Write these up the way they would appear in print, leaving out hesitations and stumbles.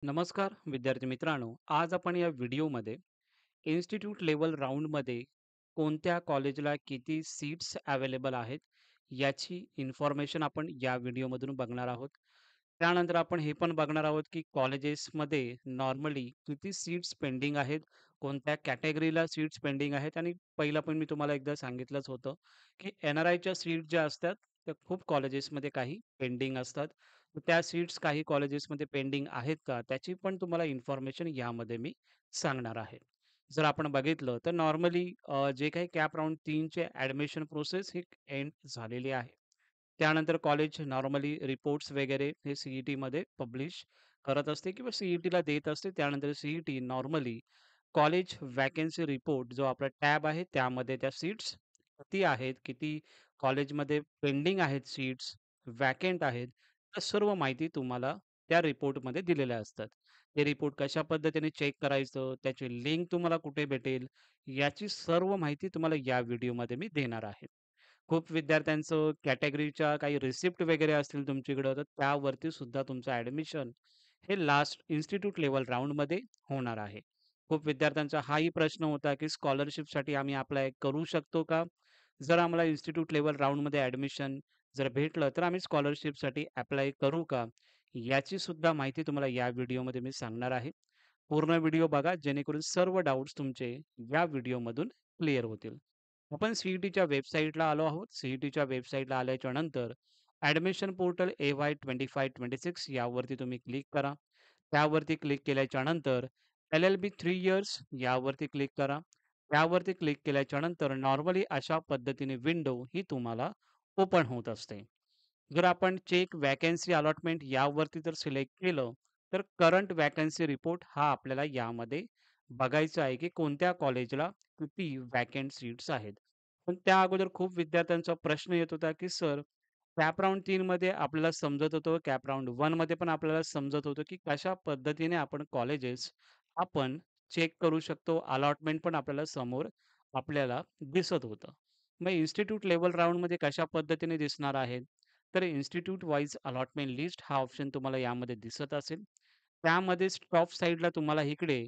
नमस्कार विद्यार्थी मित्रांनो, आज आपण या व्हिडिओमध्ये इन्स्टिट्यूट लेवल राऊंडमध्ये कोणत्या कॉलेजला किती सीट्स अवेलेबल आहेत याची इन्फॉर्मेशन आपण या व्हिडिओमधून बघणार आहोत. त्यानंतर आपण हे पण बघणार आहोत की कॉलेजेसमध्ये नॉर्मली किती सीट्स पेंडिंग आहेत, कोणत्या कॅटेगरीला सीट्स पेंडिंग आहेत आणि पहिलं पण मी तुम्हाला एकदा सांगितलंच होतं की NRIच्या सीट ज्या असतात त्या खूप कॉलेजेसमध्ये काही पेंडिंग असतात. त्या सीट्स काही कॉलेजेसमध्ये पेंडिंग आहेत का? त्याची पण तुम्हाला इन्फॉर्मेशन यामध्ये मी सांगणार आहे. जर आपण बघितलं तर नॉर्मली जे काही कॅप राउंड 3 चे ॲडमिशन प्रोसेस ही एंड झालेली आहे. त्यानंतर कॉलेज नॉर्मली रिपोर्ट्स वगैरे हे CETमध्ये पब्लिश करत असते किंवा CETला देत असते. त्यानंतर CET normally college vacancy report जो आपला टॅब आहे त्यामध्ये त्या सीट्स किती आहेत, किती कॉलेजमध्ये पेंडिंग आहेत सीट्स, व्हॅकंट आहेत, त्या सर्व माहिती तुम्हाला त्या रिपोर्टमध्ये दिलेल्या असतात. ते रिपोर्ट कशा पद्धतीने चेक करायचं, त्याची लिंक तुम्हाला कुठे भेटेल, याची सर्व माहिती तुम्हाला या व्हिडिओमध्ये मी देणार आहे. खूप विद्यार्थ्यांचं कॅटेगरीच्या काही रिसिप्ट वगैरे असतील तुमच्याकडं, तर त्यावरती सुद्धा तुमचं ॲडमिशन हे लास्ट इन्स्टिट्यूट लेव्हल राउंडमध्ये होणार आहे. खूप विद्यार्थ्यांचा हाही प्रश्न होता, की स्कॉलरशिपसाठी आम्ही अप्लाय करू शकतो का? जर आम्हाला इन्स्टिट्यूट लेव्हल राउंडमध्ये ॲडमिशन जर भेटलं, तर आम्ही स्कॉलरशिपसाठी अप्लाय करू का? याची सुद्धा माहिती तुम्हाला या व्हिडिओमध्ये मी सांगणार आहे. पूर्ण व्हिडिओ बघा, जेणेकरून सर्व डाउट्स तुमचे या व्हिडिओमधून क्लिअर होतील. आपण CETच्या वेबसाईटला आलो आहोत. CETच्या वेबसाईटला आल्याच्या नंतर ॲडमिशन पोर्टल AY25-26 यावरती तुम्ही क्लिक करा. त्यावरती क्लिक केल्याच्या नंतर LLB 3 इयर्स यावरती क्लिक करा. त्यावरती क्लिक केल्याच्या नंतर नॉर्मली अशा पद्धतीने विंडो ही तुम्हाला ओपन होत असते. जर आपण चेक व्हॅकन्सी अलॉटमेंट यावरती जर सिलेक्ट केलं, तर करंट व्हॅकन्सी रिपोर्ट हा आपल्याला यामध्ये बघायचा आहे, की कोणत्या कॉलेजला किती व्हॅकंट सीट्स आहेत. पण त्या अगोदर खूप विद्यार्थ्यांचा प्रश्न येत होता, की सर कॅप राउंड 3 मध्ये आपल्याला समजत होतं, कॅप राउंड 1 मध्ये पण आपल्याला समजत होतं, की कशा पद्धतीने आपण कॉलेजेस आपण चेक करू शकतो. अलॉटमेंट पण आपल्याला समोर आपल्याला दिसत होतं. मग इन्स्टिट्यूट लेव्हल राउंडमध्ये कशा पद्धतीने दिसणार आहे? तर इन्स्टिट्यूट वाईज अलॉटमेंट लिस्ट हा ऑप्शन तुम्हाला यामध्ये दिसत असेल. त्यामध्येच टॉप साइडला तुम्हाला इकडे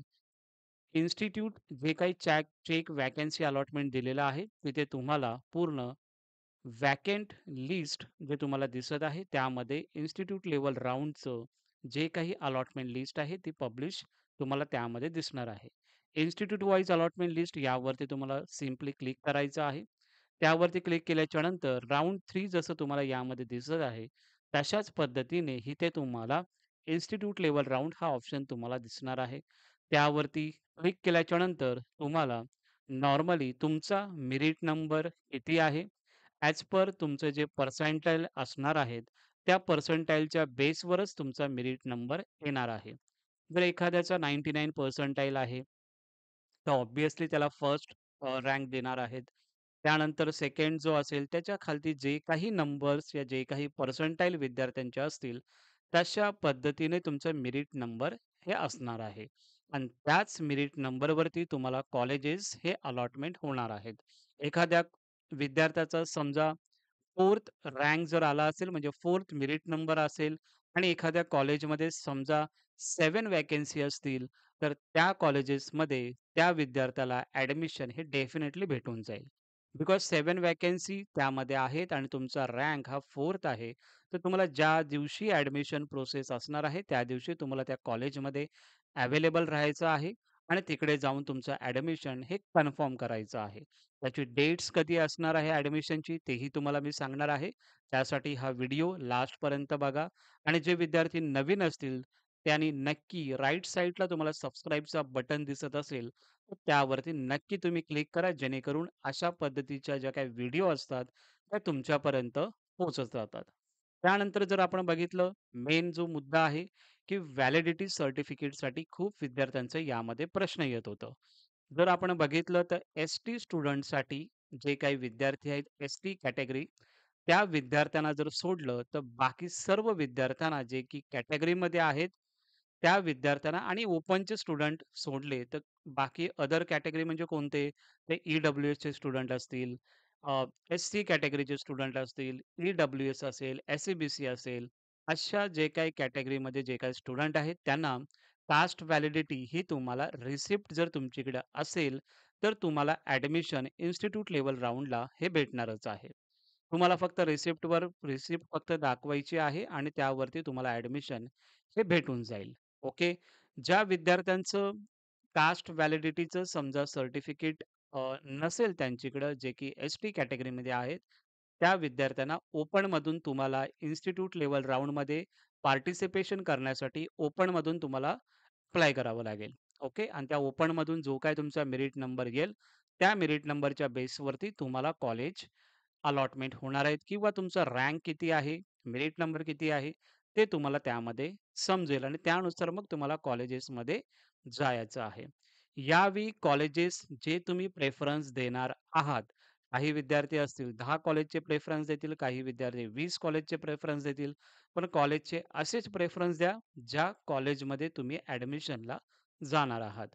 इन्स्टिट्यूट जे काही चेक व्हॅकन्सी अलॉटमेंट दिलेलं आहे, तिथे तुम्हाला पूर्ण व्हॅकंट लिस्ट जे तुम्हाला दिसत आहे, त्यामध्ये इन्स्टिट्यूट लेव्हल राउंडचं जे काही अलॉटमेंट लिस्ट आहे, ती पब्लिश तुम्हाला त्यामध्ये दिसणार आहे. इन्स्टिट्यूट वाईज अलॉटमेंट लिस्ट यावरती तुम्हाला सिम्पली क्लिक करायचं आहे. त्यावरती क्लिक केल्याच्या नंतर राउंड 3 जसं तुम्हाला यामध्ये दिसत आहे, तशाच पद्धतीने इथे तुम्हाला इन्स्टिट्यूट लेव्हल राउंड हा ऑप्शन तुम्हाला दिसणार आहे. त्यावरती क्लिक केल्याच्या नंतर तुम्हाला नॉर्मली तुमचा मेरिट नंबर किती आहे, ॲज पर तुमचे जे पर्सेंटाइल असणार आहेत, त्या पर्सेंटाइलच्या बेसवरच तुमचा मेरिट नंबर येणार आहे. जर एखाद्याचा 99 पर्सेंटाइल आहे, तर ऑब्व्हियसली त्याला फर्स्ट रँक देणार आहेत. त्यानंतर सेकंड जो असेल त्याच्या खालती जे काही नंबर्स या जे काही पर्सेंटाइल विद्यार्थ्यांचे असतील, तशा पद्धतीने तुमचा मेरिट नंबर हे असणार आहे. आणि त्याच मेरिट नंबरवरती तुम्हाला कॉलेजेस हे अलॉटमेंट होणार आहेत. एखाद्या विद्यार्थ्याचा समजा 4th रँक जर आला असेल म्हणजे 4th मेरिट नंबर असेल आणि एखाद्या कॉलेजमध्ये समजा 7 व्हॅकन्सी असतील, तर त्या कॉलेजेसमध्ये त्या विद्यार्थ्याला ॲडमिशन हे डेफिनेटली भेटून जाईल. बिकॉज 7 व्हॅकन्सी त्यामध्ये आहेत आणि तुमचा रँक हा 4th आहे. तर तुम्हाला ज्या दिवशी ॲडमिशन प्रोसेस असणार आहे, त्या दिवशी तुम्हाला त्या कॉलेजमध्ये अवेलेबल राहायचं आहे आणि तिकडे जाऊन तुमचं ॲडमिशन हे कन्फर्म करायचं आहे. त्याची डेट्स कधी असणार आहे ॲडमिशनची तेही तुम्हाला मी सांगणार आहे. त्यासाठी हा व्हिडिओ लास्टपर्यंत बघा आणि जे विद्यार्थी नवीन असतील त्यांनी नक्की राइट साइडला तुम्हाला सबस्क्राईबचा बटन दिसत असेल, तर त्यावरती नक्की तुम्ही क्लिक करा जेणेकरून अशा पद्धतीच्या ज्या काही व्हिडिओ असतात, त्या तुमच्यापर्यंत पोहोचत जातात. त्यानंतर जर आपण बघितलं मेन जो मुद्दा आहे, की व्हॅलिडिटी सर्टिफिकेटसाठी खूप विद्यार्थ्यांचं यामध्ये प्रश्न येत होतं. जर आपण बघितलं तर एस-टी स्टुडंटसाठी जे काही विद्यार्थी आहेत एस-टी कॅटेगरी, त्या विद्यार्थ्यांना जर सोडलं, तर बाकी सर्व विद्यार्थ्यांना जे की कॅटेगरीमध्ये आहेत, त्या विद्यार्थ्यांना आणि ओपनचे स्टुडंट सोडले, तर बाकी अदर कॅटेगरी म्हणजे कोणते? ते ई-डब्ल्यू-एसचे स्टुडंट असतील, एस-सी कॅटेगरीचे स्टुडंट असतील, ई-डब्ल्यू-एस असेल, एस-सी-बी-सी असेल, अशा जे काही कॅटेगरीमध्ये जे काही स्टुडंट आहेत, त्यांना कास्ट व्हॅलिडिटी ही तुम्हाला रिसिप्ट जर तुमच्याकडे असेल, तर तुम्हाला ॲडमिशन इन्स्टिट्यूट लेव्हल राउंडला हे भेटणारच आहे. तुम्हाला फक्त रिसिप्ट फक्त दाखवायची आहे आणि त्यावरती तुम्हाला ॲडमिशन हे भेटून जाईल. ओके. ज्या विद्यार्थ्यांचं कास्ट व्हॅलिडिटीचं समजा सर्टिफिकेट नसेल त्यांच्याकडं, जे की एस-टी कॅटेगरीमध्ये आहेत, त्या विद्यार्थ्यांना ओपनमधून तुम्हाला इन्स्टिट्यूट लेव्हल राउंडमध्ये पार्टिसिपेशन करण्यासाठी ओपनमधून तुम्हाला अप्लाय करावं लागेल. ओके. आणि त्या ओपनमधून जो काही तुमचा मेरिट नंबर येईल, त्या मेरिट नंबरच्या बेसवरती तुम्हाला कॉलेज अलॉटमेंट होणार आहेत किंवा तुमचा रँक किती आहे, मेरिट नंबर किती आहे, ते तुम्हाला त्यामध्ये समजेल आणि त्यानुसार मग तुम्हाला कॉलेजेसमध्ये जायचं आहे. यावेळी कॉलेजेस जे तुम्ही प्रेफरन्स देणार आहात, काही विद्यार्थी असतील 10 कॉलेजचे प्रेफरन्स देतील, काही विद्यार्थी 20 कॉलेजचे प्रेफरन्स देतील. पण कॉलेजचे असेच प्रेफरन्स द्या, ज्या कॉलेजमध्ये तुम्ही ॲडमिशनला जाणार आहात.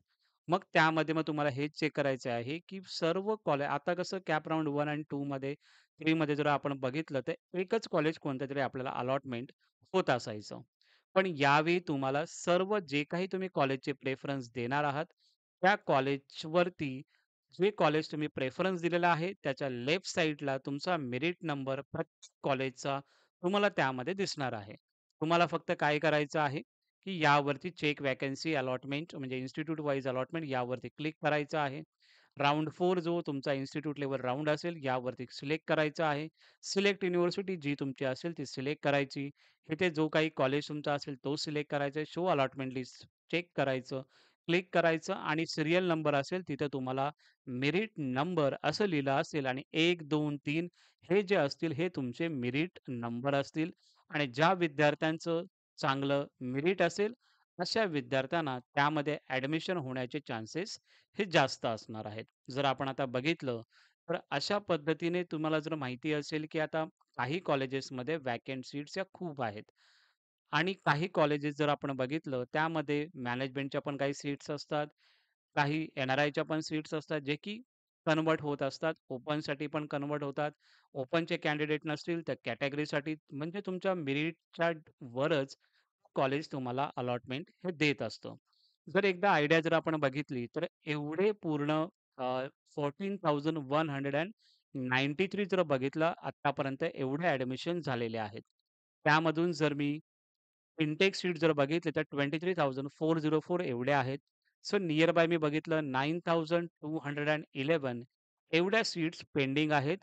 मग त्यामध्ये मग तुम्हाला हेच चेक करायचं आहे, की सर्व कॉलेज आता कसं कॅप राउंड 1 आणि 2 मध्ये 3 मध्ये जर आपण बघितलं, तर एकच कॉलेज कोणतंतरी आपल्याला अलॉटमेंट होत असायचं. पण यावेळी तुम्हाला सर्व जे काही तुम्ही कॉलेजचे प्रेफरन्स देणार आहात, त्या कॉलेजवरती जे कॉलेज तुम्ही प्रेफरन्स दिलेला आहे, त्याच्या लेफ्ट साइडला तुमचा मेरिट नंबर प्रत्येक कॉलेजचा तुम्हाला त्यामध्ये दिसणार आहे. तुम्हाला फक्त काय करायचं आहे, की यावरती चेक व्हॅकन्सी अलॉटमेंट म्हणजे इन्स्टिट्यूट वाईज अलॉटमेंट यावरती क्लिक करायचं आहे. राउंड 4 जो तुमचा इन्स्टिट्यूट लेव्हल राउंड असेल, यावरती सिलेक्ट करायचं आहे. सिलेक्ट युनिव्हर्सिटी जी तुमची असेल ती सिलेक्ट करायची. इथे जो काही कॉलेज तुमचा असेल तो सिलेक्ट करायचा. शो अलॉटमेंट लिस्ट चेक करायचं. क्लिक करायचं आणि सीरियल नंबर असेल तिथे तुम्हाला मेरिट नंबर असं लिहिलं असेल आणि 1, 2, 3 हे जे असतील हे तुमचे मेरिट नंबर असतील आणि ज्या विद्यार्थ्यांचं चांगलं मेरिट असेल, अशा विद्यार्थ्यांना त्यामध्ये ॲडमिशन होण्याचे चान्सेस हे जास्त असणार आहेत. जर आपण आता बघितलं, तर अशा पद्धतीने तुम्हाला जर माहिती असेल, की आता काही कॉलेजेसमध्ये व्हॅकंट सीट्स या खूप आहेत आणि काही कॉलेजेस जर आपण बघितलं, त्यामध्ये मॅनेजमेंटच्या पण काही सीट्स असतात. काही एन-आर-आयच्या पण सीट्स असतात, जे की कन्व्हर्ट होत असतात. ओपनसाठी पण कन्व्हर्ट होतात. ओपनचे कॅन्डिडेट नसतील, तर कॅटेगरीसाठी म्हणजे तुमच्या मेरिटच्या वरच कॉलेज तुम्हाला अलॉटमेंट हे देत असतं. जर एकदा आयडिया जर आपण बघितली, तर एवढे पूर्ण 14,193 जर बघितलं आत्तापर्यंत एवढे ॲडमिशन झालेले आहेत. त्यामधून जर मी इनटेक सीट जर बघितली तर 23,404 एवढे आहेत. सो नियर बाय मी बघितलं 9,211 एवढ्या सीट्स पेंडिंग आहेत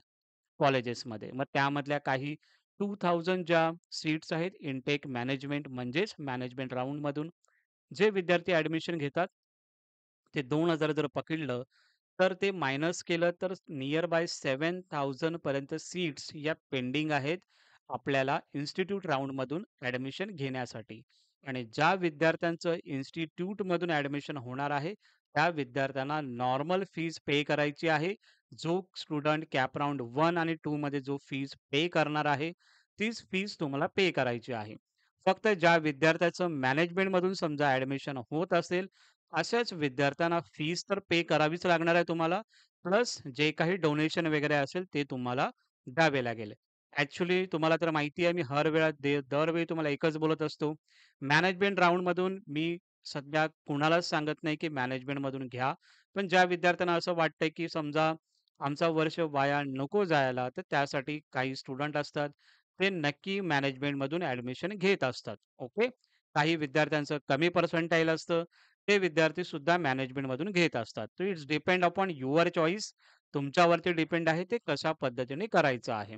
कॉलेजेसमध्ये. मग त्यामधल्या काही 2,000 ज्या सीट्स आहेत इनटेक मॅनेजमेंट म्हणजेच मॅनेजमेंट राउंडमधून जे विद्यार्थी ॲडमिशन घेतात, ते 2,000 जर पकडलं, तर ते मायनस केलं तर नियर बाय 7,000 पर्यंत सीट्स या पेंडिंग आहेत आपल्याला इन्स्टिट्यूट राउंडमधून ॲडमिशन घेण्यासाठी. आणि ज्या विद्यार्थ्यांचं इन्स्टिट्यूटमधून ॲडमिशन होणार आहे, त्या विद्यार्थ्यांना नॉर्मल फीज पे करायची आहे. जो स्टुडंट कॅप राउंड 1 आणि 2 मध्ये जो फीज पे करणार आहे, तीच फीज तुम्हाला पे करायची आहे. फक्त ज्या विद्यार्थ्याचं मॅनेजमेंटमधून समजा ॲडमिशन होत असेल, अशाच विद्यार्थ्यांना फीस तर पे करावीच लागणार आहे तुम्हाला. प्लस जे काही डोनेशन वगैरे असेल ते तुम्हाला द्यावे लागेल. ॲक्चुअली तुम्हाला तर माहिती आहे मी हर वेळा दरवेळी तुम्हाला एकच बोलत असतो. मॅनेजमेंट राउंडमधून मी सध्या कुणालाच सांगत नाही, की मॅनेजमेंटमधून घ्या. पण ज्या विद्यार्थ्यांना असं वाटतंय, की समजा आमचा वर्ष वाया नको जायला, तर त्यासाठी काही स्टुडंट असतात, ते नक्की मॅनेजमेंटमधून ॲडमिशन घेत असतात. ओके. काही विद्यार्थ्यांचं कमी पर्सेंटाइल असतं. ते विद्यार्थी सुद्धा मॅनेजमेंटमधून घेत असतात. तर it's depend upon your choice. तुमच्यावरती डिपेंड आहे ते कशा पद्धतीने करायचं आहे.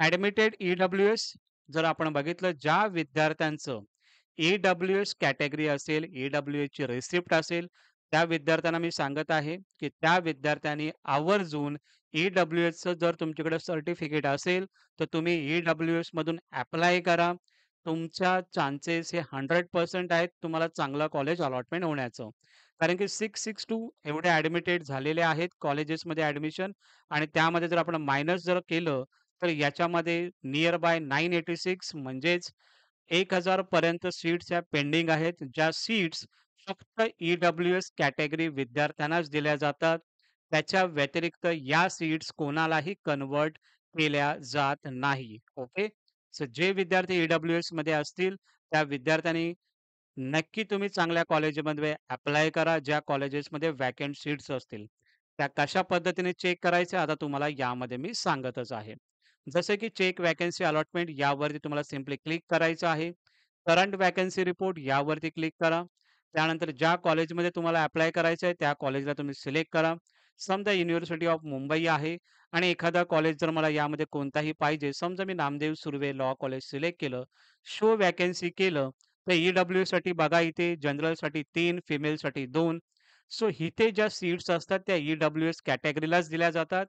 ॲडमिटेड ई-डब्ल्यू-एस जर आपण बघितलं ज्या विद्यार्थ्यांचं ई-डब्ल्यू-एस कॅटेगरी असेल, ई-डब्ल्यू-एसची रिसिप्ट असेल, त्या विद्यार्थ्यांना मी सांगत आहे, की त्या विद्यार्थ्यांनी आवर्जून ई-डब्ल्यू-एसचं जर तुमच्याकडे सर्टिफिकेट असेल, तर तुम्ही ई-डब्ल्यू-एस मधून ॲप्लाय करा. तुमच्या चान्सेस हे 100% आहेत तुम्हाला चांगलं कॉलेज अलॉटमेंट होण्याचं. कारण की 662 एवढे ॲडमिटेड झालेले आहेत कॉलेजेसमध्ये ॲडमिशन आणि त्यामध्ये जर आपण मायनस जर केलं, तर याच्यामध्ये नियर बाय 986 म्हणजेच 1,000 पर्यंत सीट्स ह्या पेंडिंग आहेत. ज्या सीट्स फक्त ई-डब्ल्यू-एस कॅटेगरी विद्यार्थ्यांनाच दिल्या जातात. त्याच्या व्यतिरिक्त या सीट्स कोणालाही कन्व्हर्ट केल्या जात नाही. ओके. सो जे विद्यार्थी ई-डब्ल्यू-एसमध्ये असतील, त्या विद्यार्थ्यांनी नक्की तुम्ही चांगल्या कॉलेजमध्ये अप्लाय करा, ज्या कॉलेजेसमध्ये व्हॅकंट सीट्स असतील. त्या कशा पद्धतीने चेक करायच्या आता तुम्हाला यामध्ये मी सांगतच आहे. जसं की चेक व्हॅकन्सी अलॉटमेंट यावरती तुम्हाला सिम्पली क्लिक करायचं आहे. करंट व्हॅकन्सी रिपोर्ट यावरती क्लिक करा. त्यानंतर ज्या कॉलेजमध्ये तुम्हाला अप्लाय करायचं आहे, त्या कॉलेजला तुम्ही सिलेक्ट करा. समजा युनिव्हर्सिटी ऑफ मुंबई आहे आणि एखादा कॉलेज जर मला यामध्ये कोणताही पाहिजे, समजा मी Namdev Surve law college select केलं, शो व्हॅकन्सी केलं, तर ई-डब्ल्यू-साठी बघा इथे जनरलसाठी 3, फिमेलसाठी 2. सो इथे ज्या सीट्स असतात त्या ई-डब्ल्यू-एस कॅटेगरीलाच दिल्या जातात.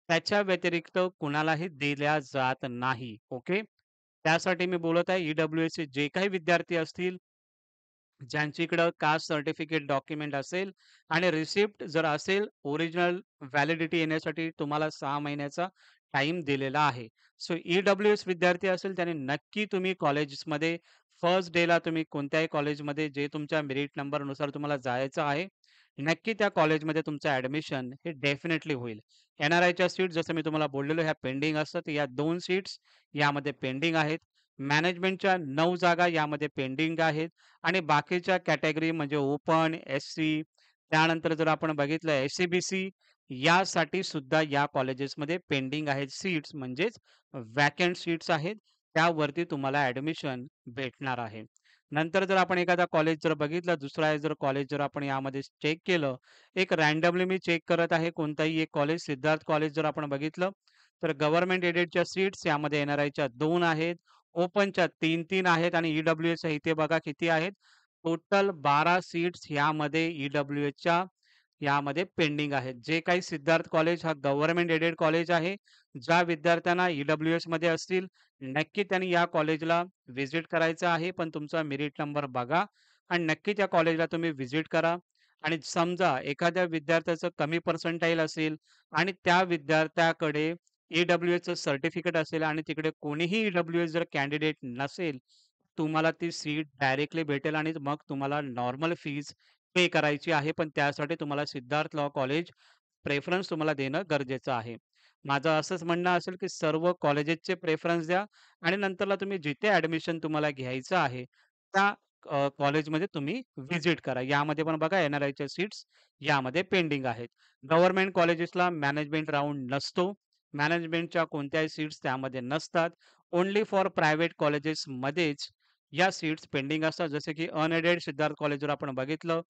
त्याच्या व्यतिरिक्त कुणालाही दिल्या जात नाही. ओके. त्यासाठी मी बोलत आहे ई-डब्ल्यू-एसचे जे काही विद्यार्थी असतील ज्यांच्याकडं कास्ट सर्टिफिकेट डॉक्युमेंट असेल आणि रिसिप्ट जर असेल, ओरिजिनल व्हॅलिडिटी येण्यासाठी तुम्हाला 6 महिन्याचा टाईम दिलेला आहे. सो ई-डब्ल्यू-एस विद्यार्थी असेल त्याने नक्की तुम्ही कॉलेजेसमध्ये फर्स्ट डेला तुम्ही कोणत्याही कॉलेजमध्ये जे तुमच्या मेरिट नंबरनुसार तुम्हाला जायचं आहे, नक्की त्या कॉलेजमध्ये तुमचं ॲडमिशन हे डेफिनेटली होईल. एन-आर-आयच्या सीट जसं मी तुम्हाला बोललेलो ह्या पेंडिंग असतात. या 2 सीट्स यामध्ये पेंडिंग आहेत. मॅनेजमेंटच्या 9 जागा यामध्ये पेंडिंग आहेत. आणि बाकीच्या कॅटेगरी म्हणजे ओपन, एस-सी त्यानंतर जर आपण बघितलं एस-सी-बी-सी यासाठी सुद्धा या कॉलेजेसमध्ये पेंडिंग आहेत सीट्स म्हणजेच व्हॅकंट सीट्स आहेत. त्यावरती तुम्हाला ॲडमिशन भेटणार आहे. नंतर जर आपण एखादा कॉलेज जर बघितलं, दुसरा जर कॉलेज जर आपण यामध्ये चेक केलं, एक रँडमली मी चेक करत आहे कोणताही एक कॉलेज, सिद्धार्थ कॉलेज जर आपण बघितलं, तर गव्हर्नमेंट एडेडच्या सीट्स यामध्ये एन-आर-आयच्या 2 आहेत. ओपनच्या 3-3 आहेत आणि ई-डब्ल्यू-एस इथे बघा किती आहेत. टोटल 12 सीट्स यामध्ये ई-डब्ल्यू-एसच्या यामध्ये पेंडिंग आहेत. जे काही सिद्धार्थ कॉलेज हा गव्हर्नमेंट एडेड कॉलेज आहे. ज्या विद्यार्थ्यांना ई-डब्ल्यू-एसमध्ये असतील, नक्की त्यांनी या कॉलेजला व्हिजिट करायचं आहे. पण तुमचा मेरिट नंबर बघा आणि नक्की त्या कॉलेजला तुम्ही व्हिजिट करा. आणि समजा एखाद्या विद्यार्थ्याचं कमी पर्सेंटाइल असेल आणि त्या विद्यार्थ्याकडे ई-डब्ल्यू-एसचं सर्टिफिकेट असेल आणि तिकडे कोणीही ई-डब्ल्यू-एस जर कॅन्डिडेट नसेल, तुम्हाला ती सीट डायरेक्टली भेटेल आणि मग तुम्हाला नॉर्मल फीज पे करायची आहे. पण त्यासाठी तुम्हाला सिद्धार्थ लॉ कॉलेज प्रेफरन्स तुम्हाला देणं गरजेचं आहे. माझं असंच म्हणणं असेल, की सर्व कॉलेजेसचे प्रेफरन्स द्या आणि नंतरला तुम्ही जिथे ॲडमिशन तुम्हाला घ्यायचं आहे, त्या कॉलेजमध्ये तुम्ही व्हिजिट करा. यामध्ये पण बघा एन-आर-आयच्या सीट्स यामध्ये पेंडिंग आहेत. गव्हर्नमेंट कॉलेजेसला मॅनेजमेंट राउंड नसतो. मॅनेजमेंटच्या कोणत्याही सीट्स त्यामध्ये नसतात. ओन्ली फॉर प्रायव्हेट कॉलेजेसमध्येच या सीट्स पेंडिंग असतात. जसे की अनएडेड सिद्धार्थ कॉलेज जर आपण बघितलं,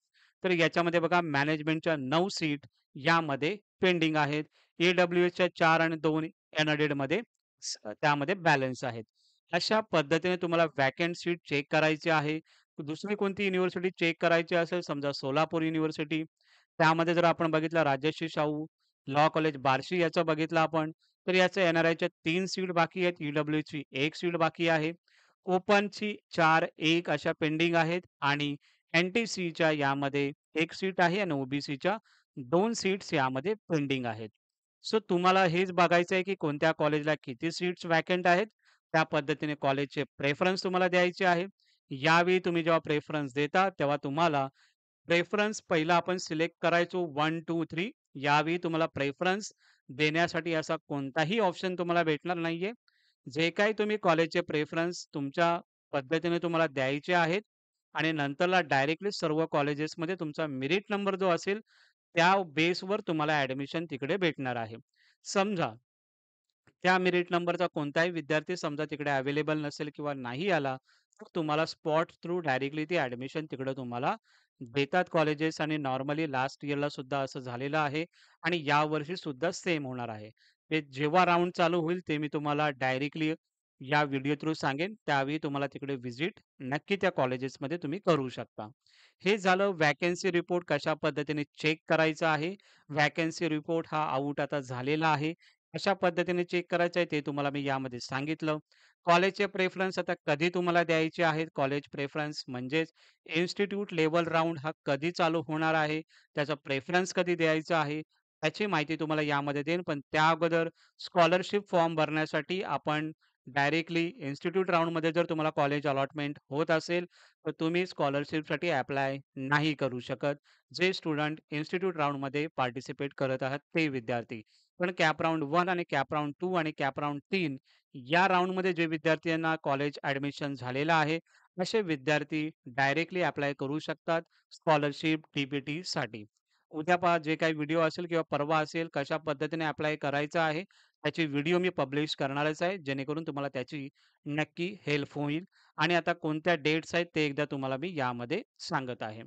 तर याच्यामध्ये बघा मॅनेजमेंटच्या 9 सीट यामध्ये पेंडिंग आहेत. ई-डब्ल्यू-एसच्या 4 आणि 2 अनएडेडमध्ये त्यामध्ये बॅलन्स आहेत. अशा पद्धतीने तुम्हाला व्हॅकंट सीट चेक करायची आहे. दुसरी कोणती युनिव्हर्सिटी चेक करायची असेल, समजा सोलापूर युनिव्हर्सिटी, त्यामध्ये जर आपण बघितलं राजर्षी शाहू लॉ कॉलेज बार्शी याचं बघितलं आपण, तर याचं एन-आर-आयच्या 3 सीट बाकी आहेत. ई-डब्ल्यूची 1 सीट बाकी आहे. ओपनची 4, 1 अशा पेंडिंग आहेत आणि एन-टी-सीच्या यामध्ये 1 सीट आहे आणि ओ-बी-सीच्या 2 सीट्स यामध्ये पेंडिंग आहेत. सो तुम्हाला हेच बघायचं आहे, की कोणत्या कॉलेजला किती सीट्स व्हॅकंट आहेत. त्या पद्धतीने कॉलेजचे प्रेफरन्स तुम्हाला द्यायचे आहे. यावेळी तुम्ही जेव्हा प्रेफरन्स देता, तेव्हा तुम्हाला प्रेफरन्स पहिला आपण सिलेक्ट करायचो 1, 2, 3 यावेळी तुम्हाला प्रेफरन्स देण्यासाठी असा कोणताही ऑप्शन तुम्हाला भेटणार नाहीये. जे काही तुम्ही कॉलेजचे प्रेफरन्स तुमच्या पद्धतीने तुम्हाला द्यायचे आहेत आणि नंतरला डायरेक्टली सर्व कॉलेजेसमध्ये तुमचा मेरिट नंबर जो असेल, त्या बेसवर तुम्हाला ॲडमिशन तिकडे भेटणार आहे. समजा त्या मेरिट नंबरचा कोणताही विद्यार्थी समजा तिकडे अवेलेबल नसेल किंवा नाही आला, तर तुम्हाला स्पॉट थ्रू डायरेक्टली ती ॲडमिशन तिकडं तुम्हाला देतात कॉलेजेस आणि नॉर्मली लास्ट इयरला सुद्धा असं झालेलं आहे आणि यावर्षी सुद्धा सेम होणार आहे. ते जेव्हा राउंड चालू होईल ते मी तुम्हाला डायरेक्टली या व्हिडिओ थ्रू सांगेन. त्यावेळी तुम्हाला तिकडे व्हिजिट नक्की त्या कॉलेजेसमध्ये तुम्ही करू शकता. हे झालं व्हॅकन्सी रिपोर्ट कशा पद्धतीने चेक करायचा आहे. व्हॅकन्सी रिपोर्ट हा आउट आता झालेला आहे. कशा पद्धतीने चेक करायचं आहे ते तुम्हाला मी यामध्ये सांगितलं. कॉलेजचे प्रेफरन्स आता कधी तुम्हाला द्यायचे आहेत. कॉलेज प्रेफरन्स म्हणजेच इन्स्टिट्यूट लेव्हल राउंड हा कधी चालू होणार आहे. त्याचा प्रेफरन्स कधी द्यायचा आहे. त्याची माहिती तुम्हाला यामध्ये देईन. पण त्या अगोदर स्कॉलरशिप फॉर्म भरण्यासाठी आपण डायरेक्टली इन्स्टिट्यूट राउंडमध्ये जर तुम्हाला कॉलेज अलॉटमेंट होत असेल, तर तुम्ही स्कॉलरशिपसाठी ॲप्लाय नाही करू शकत. जे स्टुडंट इन्स्टिट्यूट राउंडमध्ये पार्टिसिपेट करत आहात ते विद्यार्थी. पण कॅप राउंड 1 आणि कॅप राउंड 2 आणि कॅप राउंड 3 या राउंडमध्ये जे विद्यार्थ्यांना कॉलेज ॲडमिशन झालेलं आहे असे विद्यार्थी डायरेक्टली अप्लाय करू शकतात स्कॉलरशिप टी-पी-टीसाठी. उद्या पहा जे काही व्हिडिओ असेल किंवा परवा असेल कशा पद्धतीने अप्लाय करायचं आहे, त्याची व्हिडिओ मी पब्लिश करणारच आहे. जेणेकरून तुम्हाला त्याची नक्की हेल्प होईल आणि आता कोणत्या डेट्स आहेत ते एकदा तुम्हाला मी यामध्ये सांगत आहे.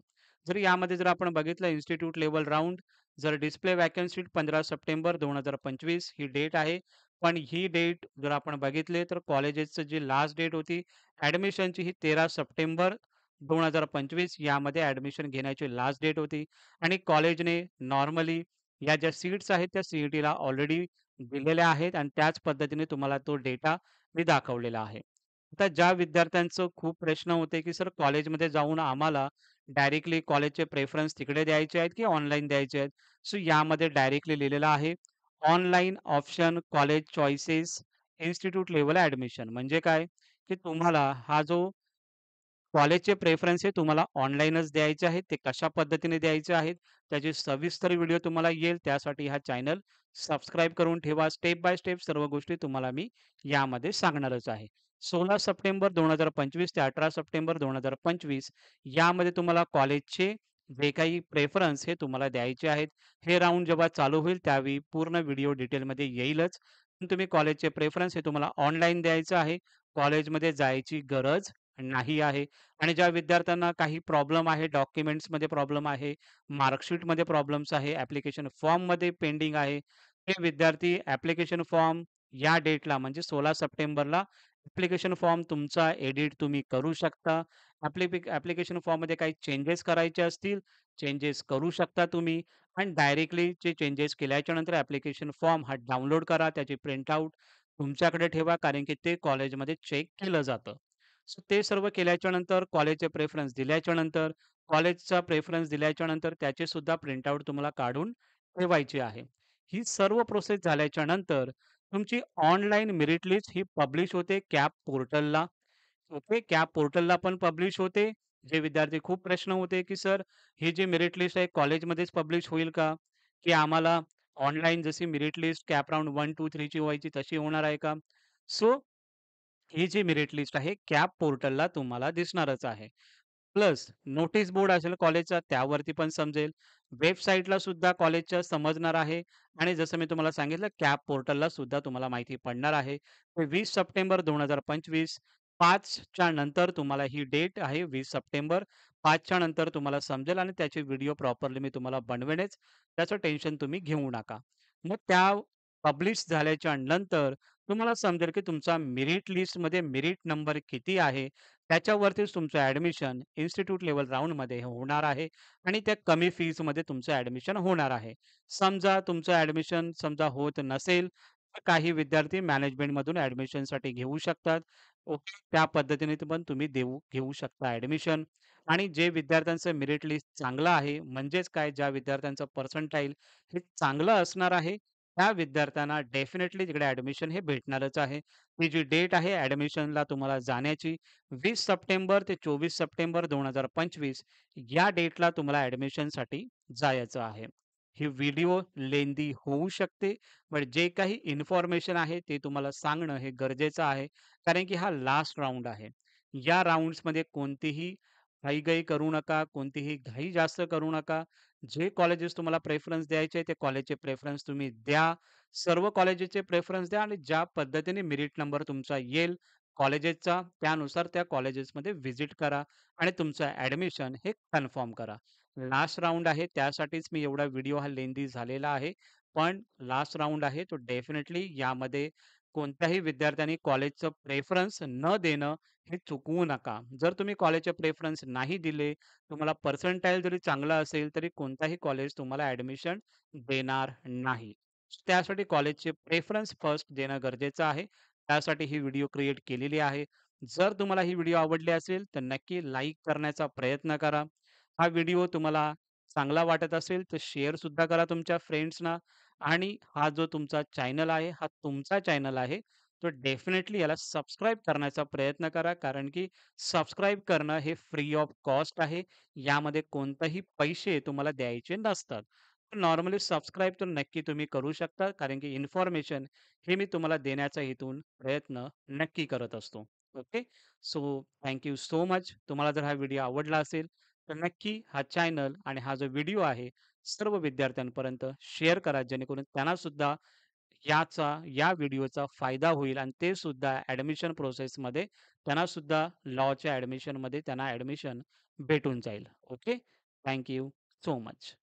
जर आपण बघितलं इन्स्टिट्यूट लेव्हल राउंड जर डिस्प्ले व्हॅकन्सी 15 सप्टेंबर 2025 ही डेट आहे. पण ही डेट जर आपण बघितले तर कॉलेजेसची जी लास्ट डेट होती ॲडमिशनची ही 13 सप्टेंबर 2025 यामध्ये ॲडमिशन घेण्याची लास्ट डेट होती आणि कॉलेजने नॉर्मली या ज्या सीट्स आहेत त्या सी-ई-टीला ऑलरेडी दिलेल्या आहेत आणि त्याच पद्धतीने तुम्हाला तो डेटा मी दाखवलेला आहे. आता ज्या विद्यार्थ्यांचं खूप प्रश्न होते, की सर कॉलेजमध्ये जाऊन आम्हाला डायरेक्टली कॉलेजचे प्रेफरन्स तिकडे द्यायचे आहेत, की ऑनलाईन द्यायचे आहेत? सो यामध्ये डायरेक्टली लिहिलेलं आहे, online option college choices institute level admission. म्हणजे काय, की तुम्हाला हा जो कॉलेजचे प्रेफरन्स हे तुम्हाला ऑनलाईनच द्यायचे आहेत. ते कशा पद्धतीने द्यायचे आहेत, त्याची सविस्तर व्हिडिओ तुम्हाला येईल. त्यासाठी हा चॅनल सबस्क्राईब करून ठेवा. स्टेप बाय स्टेप सर्व गोष्टी तुम्हाला मी यामध्ये सांगणारच आहे. 16 सप्टेंबर 2025 ते 18 सप्टेंबर 2025 यामध्ये तुम्हाला कॉलेजचे जे काही प्रेफरन्स हे तुम्हाला द्यायचे आहेत. हे राउंड जेव्हा चालू होईल त्यावेळी पूर्ण व्हिडिओ डिटेलमध्ये येईलच. पण तुम्ही कॉलेजचे प्रेफरन्स हे तुम्हाला ऑनलाईन द्यायचं आहे. कॉलेजमध्ये जायची गरज नाही आहे. आणि ज्या विद्यार्थ्यांना काही प्रॉब्लेम आहे, डॉक्युमेंट्समध्ये प्रॉब्लेम आहे, मार्कशीटमध्ये प्रॉब्लेम्स आहे, ॲप्लिकेशन फॉर्ममध्ये पेंडिंग आहे, ते विद्यार्थी ॲप्लिकेशन फॉर्म या डेटला म्हणजे 16 सप्टेंबरला ॲप्लिकेशन फॉर्म तुमचा एडिट तुम्ही करू शकता. ॲप्लिकेशन फॉर्ममध्ये काही चेंजेस करायचे असतील, चेंजेस करू शकता तुम्ही आणि डायरेक्टली जे चेंजेस केल्याच्या नंतर ॲप्लिकेशन फॉर्म हा डाउनलोड करा. त्याची प्रिंटआउट तुमच्याकडे ठेवा कारण की ते कॉलेजमध्ये चेक केलं जातं. सो ते सर्व केल्याच्या नंतर कॉलेजचे प्रेफरन्स दिल्याच्या नंतर, कॉलेजचा प्रेफरन्स दिल्याच्या नंतर त्याचे सुद्धा प्रिंटआउट तुम्हाला काढून ठेवायची आहे. ही सर्व प्रोसेस झाल्याच्या नंतर तुमची ऑनलाईन मेरिट लिस्ट ही पब्लिश होते कॅप पोर्टलला. ओके. कॅप पोर्टलला पण पब्लिश होते. जे विद्यार्थी खूप प्रश्न होते, की सर ही जी मेरिट लिस्ट आहे कॉलेजमध्येच पब्लिश होईल का? की आम्हाला ऑनलाईन जशी मेरिट लिस्ट कॅप राउंड 1, 2, 3 ची व्हायची तशी होणार आहे का? सो ही जी मेरिट लिस्ट आहे कॅप पोर्टलला तुम्हाला दिसणारच आहे. प्लस नोटीस बोर्ड असेल कॉलेजचा त्यावरती पण समजेल. वेबसाईटला सुद्धा कॉलेजच्या समजणार आहे आणि जसं मी तुम्हाला सांगितलं कॅप पोर्टलला सुद्धा तुम्हाला माहिती पडणार आहे. ते 20 सप्टेंबर 2025 5च्या नंतर तुम्हाला ही डेट आहे 20 सप्टेंबर 5च्या नंतर तुम्हाला समजेल आणि त्याची व्हिडिओ प्रॉपरली मी तुम्हाला बनवेनच. त्याचं टेन्शन तुम्ही घेऊ नका. मग त्या पब्लिश झाल्याच्या नंतर तुम्हाला समजेल की तुमचा मेरिट लिस्टमध्ये मेरिट नंबर किती आहे त्याच्यावरतीच तुमचं ॲडमिशन इन्स्टिट्यूट लेव्हल राउंडमध्ये होणार आहे आणि त्या कमी फीजमध्ये तुमचं ॲडमिशन होणार आहे. समजा तुमचं ॲडमिशन समजा होत नसेल, तर काही विद्यार्थी मॅनेजमेंटमधून ॲडमिशनसाठी घेऊ शकतात. ओके. त्या पद्धतीने पण तुम्ही घेऊ शकता ॲडमिशन आणि जे विद्यार्थ्यांचं मेरिट लिस्ट चांगलं आहे, म्हणजेच काय ज्या विद्यार्थ्यांचं पर्सेंटाइल हे चांगलं असणार आहे, त्या विद्यार्थ्यांना डेफिनिटली तिकडे ॲडमिशन हे भेटणारच आहे. ती जी डेट आहे ॲडमिशनला तुम्हाला जाण्याची 20 सप्टेंबर ते 24 सप्टेंबर 2025 या डेटला तुम्हाला ॲडमिशनसाठी जायचं आहे. ही व्हिडिओ लेंदी होऊ शकते, पण जे काही इन्फॉर्मेशन आहे ते तुम्हाला सांगणं हे गरजेचं आहे. कारण की हा लास्ट राउंड आहे. या राउंड्समध्ये कोणतीही घाई-घाई करू नका, कोणतीही घाई जास्त करू नका. जे कॉलेजेस तुम्हाला प्रेफरन्स द्यायचे ते कॉलेजचे प्रेफरन्स तुम्ही द्या. सर्व कॉलेजेसचे प्रेफरन्स द्या आणि ज्या पद्धतीने मेरिट नंबर तुमचा येईल कॉलेजेसचा, त्यानुसार त्या कॉलेजेसमध्ये व्हिजिट करा आणि तुमचं ॲडमिशन हे कन्फर्म करा. लास्ट राउंड आहे त्यासाठीच मी एवढा व्हिडिओ हा लेंदी झालेला आहे. पण लास्ट राउंड आहे तो डेफिनिटली यामध्ये कोणत्याही विद्यार्थ्यांनी कॉलेजचं प्रेफरन्स न देणं हे चुकवू नका. जर तुम्ही कॉलेजचे प्रेफरन्स नाही दिले, तुम्हाला पर्सेंटाइल जरी चांगला असेल, तरी कोणताही कॉलेज तुम्हाला ॲडमिशन देणार नाही. त्यासाठी कॉलेजचे प्रेफरन्स फर्स्ट देणं गरजेचं आहे. त्यासाठी ही व्हिडिओ क्रिएट केलेली आहे. जर तुम्हाला ही व्हिडिओ आवडली असेल, तर नक्की लाईक करण्याचा प्रयत्न करा. हा व्हिडिओ तुम्हाला चांगला वाटत असेल, तर शेअर सुद्धा करा तुमच्या फ्रेंड्सना आणि हा जो तुमचा चॅनल आहे, हा तुमचा चॅनल आहे. तो डेफिनेटली याला सबस्क्राईब करण्याचा प्रयत्न करा. कारण की सबस्क्राईब करणं हे फ्री ऑफ कॉस्ट आहे. यामध्ये कोणतेही पैसे तुम्हाला द्यायचे नसतात. नॉर्मली सबस्क्राईब तर नक्की तुम्ही करू शकता. कारण की इन्फॉर्मेशन हे मी तुम्हाला देण्याचा इथून प्रयत्न नक्की करत असतो. Okay. So thank you so much. तुम्हाला जर हा व्हिडिओ आवडला असेल, तर नक्की हा चॅनल आणि हा जो व्हिडिओ आहे, सर्व विद्यार्थ्यांपर्यंत शेअर करा, जेणेकरून त्यांना सुद्धा या व्हिडिओचा फायदा होईल आणि ते सुद्धा ॲडमिशन प्रोसेसमध्ये त्यांना सुद्धा लॉच्या ॲडमिशनमध्ये त्यांना ॲडमिशन भेटून जाईल. Okay. Thank you so much.